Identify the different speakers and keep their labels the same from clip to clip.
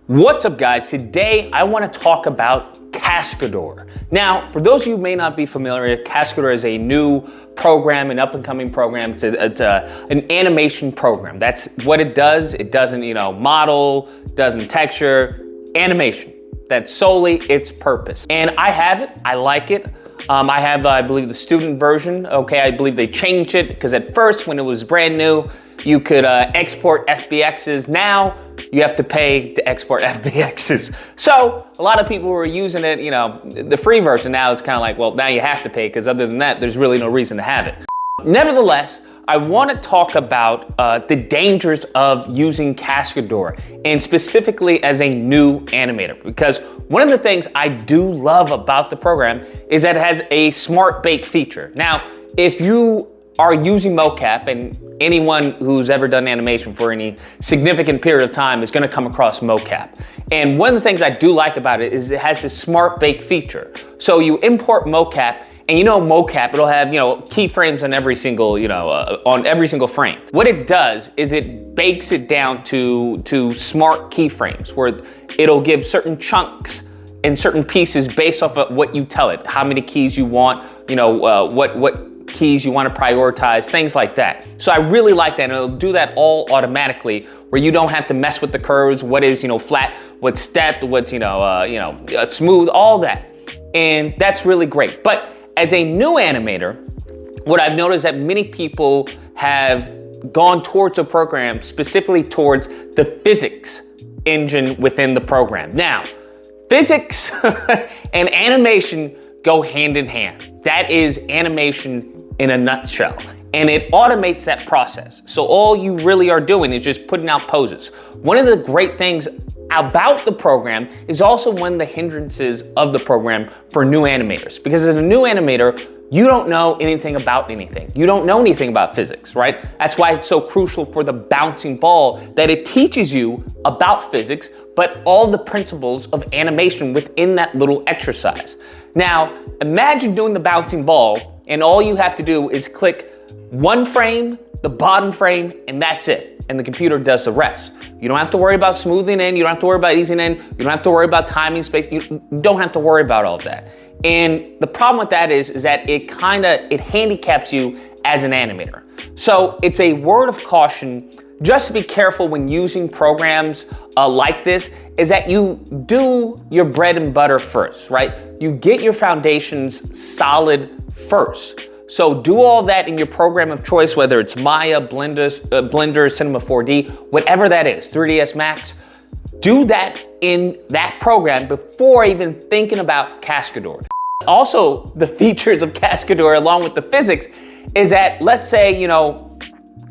Speaker 1: What's up, guys? Today I want to talk about Cascadeur. Now, for those of you who may not be familiar, Cascadeur is a new program, an up-and-coming program. It's an animation program. That's what it does. It doesn't, model, doesn't texture, animation. That's solely its purpose. And I have it. I like it. I have, I believe, the student version. Okay, I believe they changed it because at first, when it was brand new, you could export FBXs. Now you have to pay to export FBXs. So a lot of people were using it, the free version. Now it's kind of like, well, now you have to pay because other than that, there's really no reason to have it. Nevertheless, I want to talk about the dangers of using Cascadeur, and specifically as a new animator, because one of the things I do love about the program is that it has a smart bake feature. Now, if you are using mocap, and anyone who's ever done animation for any significant period of time is going to come across mocap. And one of the things I do like about it is it has this smart bake feature. So you import mocap, and mocap, it'll have, keyframes on every single, on every single frame. What it does is it bakes it down to smart keyframes where it'll give certain chunks and certain pieces based off of what you tell it, how many keys you want, what keys you want to prioritize, things like that. So I really like that, and it'll do that all automatically, where you don't have to mess with the curves, what is, flat, what's stepped, what's, smooth, all that. And that's really great. But as a new animator, what I've noticed that many people have gone towards a program, specifically towards the physics engine within the program. Now, physics and animation go hand in hand. That is animation in a nutshell. And it automates that process. So all you really are doing is just putting out poses. One of the great things about the program is also one of the hindrances of the program for new animators. Because as a new animator, you don't know anything about anything. You don't know anything about physics, right? That's why it's so crucial for the bouncing ball, that it teaches you about physics, but all the principles of animation within that little exercise. Now, imagine doing the bouncing ball, and all you have to do is click one frame, the bottom frame, and that's it. And the computer does the rest. You don't have to worry about smoothing in, you don't have to worry about easing in, you don't have to worry about timing space, you don't have to worry about all of that. And the problem with that is that it handicaps you as an animator. So it's a word of caution, just to be careful when using programs like this, is that you do your bread and butter first, right? You get your foundations solid first. So do all that in your program of choice, whether it's Maya, Blender, Cinema 4D, whatever that is, 3ds Max. Do that in that program before even thinking about Cascadeur. Also, the features of Cascadeur, along with the physics, is that, let's say,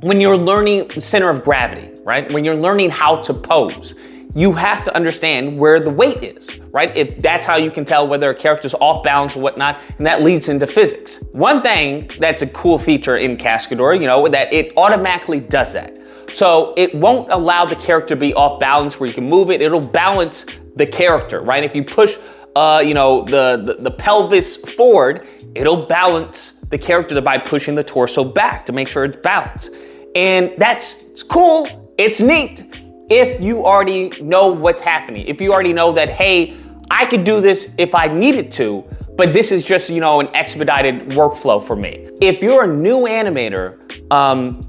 Speaker 1: when you're learning center of gravity, right? When you're learning how to pose, you have to understand where the weight is, right? If that's how you can tell whether a character's off balance or whatnot, and that leads into physics. One thing that's a cool feature in Cascadeur, that it automatically does that. So it won't allow the character to be off balance where you can move it. It'll balance the character, right? If you push, the pelvis forward, it'll balance the character by pushing the torso back to make sure it's balanced. And it's cool, it's neat, if you already know what's happening. If you already know that, hey, I could do this if I needed to, but this is just, an expedited workflow for me. If you're a new animator,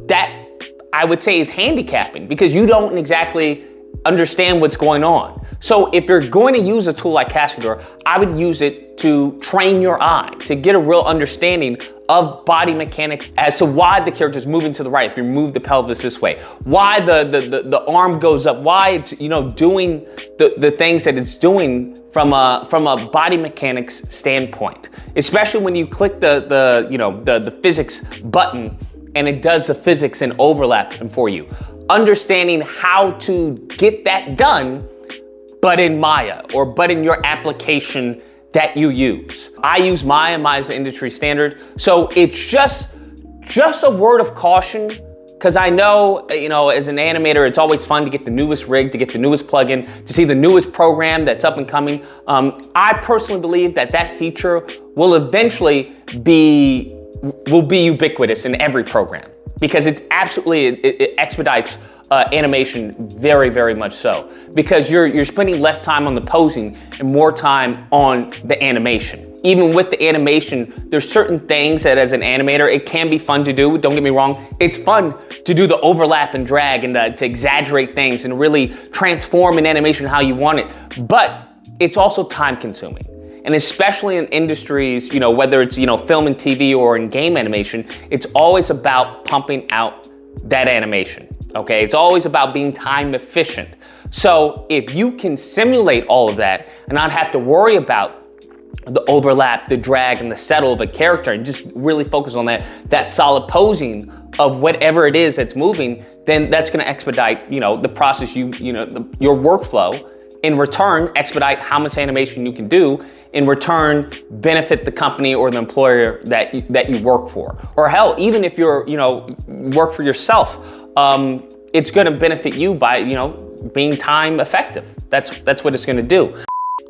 Speaker 1: that I would say is handicapping, because you don't exactly understand what's going on. So if you're going to use a tool like Cascadeur, I would use it to train your eye, to get a real understanding of body mechanics as to why the character's moving to the right, if you move the pelvis this way, why the arm goes up, why it's, doing the things that it's doing from a body mechanics standpoint. Especially when you click the physics button, and it does the physics and overlap for you. Understanding how to get that done, but in Maya, but in your application that you use. I use Maya. Maya is the industry standard. So it's just a word of caution, because I know, as an animator, it's always fun to get the newest rig, to get the newest plugin, to see the newest program that's up and coming. I personally believe that feature will eventually be ubiquitous in every program, because it's absolutely, it expedites animation very, very much so, because you're spending less time on the posing and more time on the animation. Even with the animation, there's certain things that as an animator, it can be fun to do. Don't get me wrong. It's fun to do the overlap and drag and to exaggerate things and really transform an animation how you want it. But it's also time consuming. And especially in industries, you know, whether it's, you know, film and TV or in game animation, it's always about pumping out that animation, okay? It's always about being time efficient. So if you can simulate all of that and not have to worry about the overlap, the drag, and the settle of a character, and just really focus on that solid posing of whatever it is that's moving, then that's gonna expedite, you know, the process, your workflow. In return, expedite how much animation you can do. In return, benefit the company or the employer that you work for. Or hell, even if you're, you know, work for yourself, it's gonna benefit you by, you know, being time effective. That's what it's gonna do.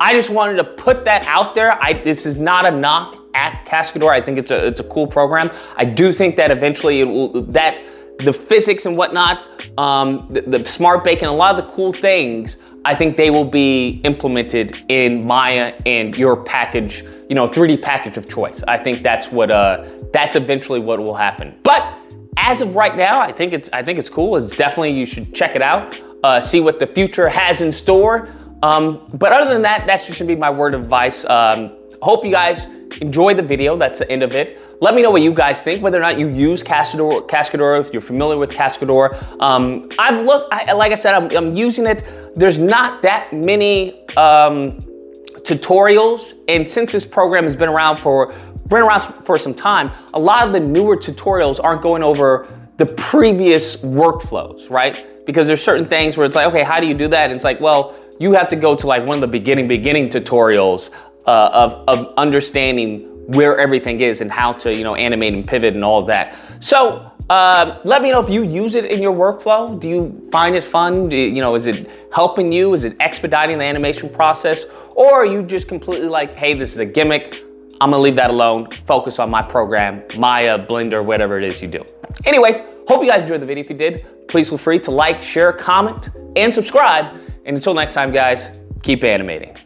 Speaker 1: I just wanted to put that out there. This is not a knock at Cascadeur. I think it's a cool program. I do think that eventually the physics and whatnot, the smart bake and a lot of the cool things, I think they will be implemented in Maya and your package, you know, 3D package of choice. I think that's eventually what will happen. But as of right now, I think it's cool. It's definitely, you should check it out, see what the future has in store. But other than that, that's just gonna be my word of advice. Hope you guys enjoyed the video. That's the end of it. Let me know what you guys think, whether or not you use Cascadeur, if you're familiar with Cascadeur. Like I said, I'm using it. There's not that many tutorials, and since this program has been around for some time, a lot of the newer tutorials aren't going over the previous workflows, right? Because there's certain things where it's like, okay, how do you do that? And it's like, well, you have to go to like one of the beginning tutorials of understanding where everything is and how to, you know, animate and pivot and all of that. So let me know if you use it in your workflow. Do you find it fun? Is it helping you? Is it expediting the animation process? Or are you just completely like, hey, this is a gimmick, I'm gonna leave that alone, focus on my program, Maya, Blender, whatever it is you do. Anyways, hope you guys enjoyed the video. If you did, please feel free to like, share, comment, and subscribe. And until next time, guys, keep animating.